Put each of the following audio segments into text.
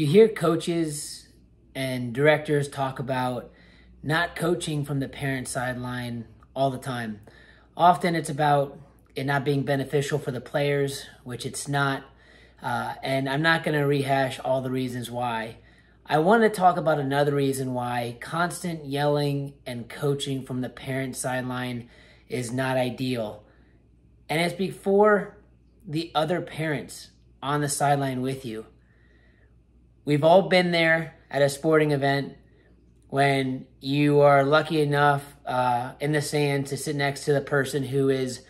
You hear coaches and directors talk about not coaching from the parent sideline all the time. Often it's about it not being beneficial for the players, which it's not. And I'm not going to rehash all the reasons why. I want to talk about another reason why constant yelling and coaching from the parent sideline is not ideal. And it's before the other parents on the sideline with you. We've all been there at a sporting event when you are lucky enough in the stands to sit next to the person who is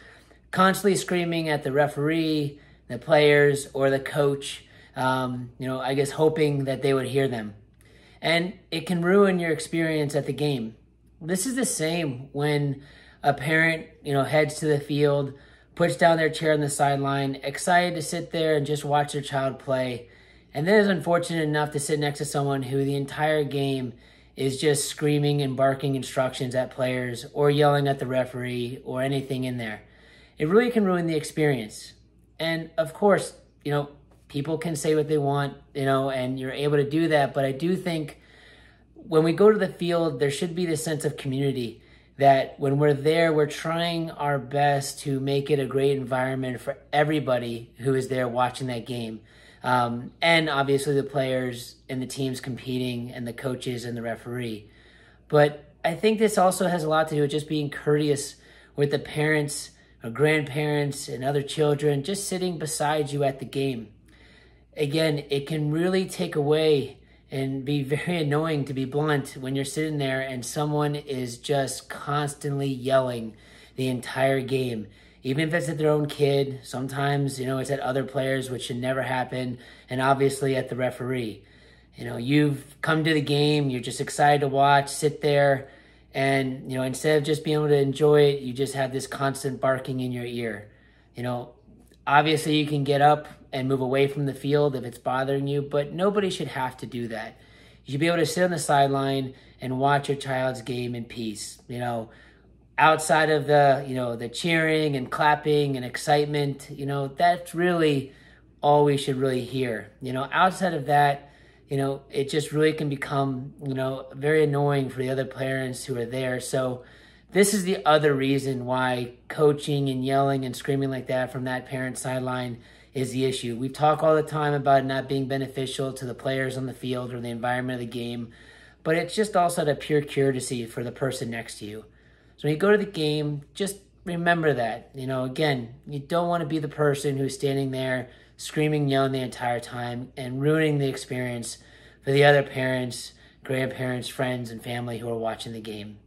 constantly screaming at the referee, the players, or the coach, I guess hoping that they would hear them. And it can ruin your experience at the game. This is the same when a parent, heads to the field, puts down their chair on the sideline, excited to sit there and just watch their child play, and then is unfortunate enough to sit next to someone who the entire game is just screaming and barking instructions at players or yelling at the referee or anything in there. It really can ruin the experience. And of course, people can say what they want, and you're able to do that. But I do think when we go to the field, there should be this sense of community that when we're there, we're trying our best to make it a great environment for everybody who is there watching that game. And obviously the players and the teams competing and the coaches and the referee. But I think this also has a lot to do with just being courteous with the parents or grandparents and other children just sitting beside you at the game. Again, it can really take away and be very annoying, to be blunt, when you're sitting there and someone is just constantly yelling the entire game. Even if it's at their own kid, sometimes, it's at other players, which should never happen, and obviously at the referee. You've come to the game, you're just excited to watch, sit there, and, instead of just being able to enjoy it, you just have this constant barking in your ear. Obviously you can get up and move away from the field if it's bothering you, but nobody should have to do that. You should be able to sit on the sideline and watch your child's game in peace. Outside of the cheering and clapping and excitement, that's really all we should really hear. Outside of that, it just really can become, very annoying for the other parents who are there. So this is the other reason why coaching and yelling and screaming like that from that parent sideline is the issue. We talk all the time about it not being beneficial to the players on the field or the environment of the game, but it's just also the pure courtesy for the person next to you. So when you go to the game, just remember that. Again, you don't want to be the person who's standing there screaming, yelling the entire time and ruining the experience for the other parents, grandparents, friends, and family who are watching the game.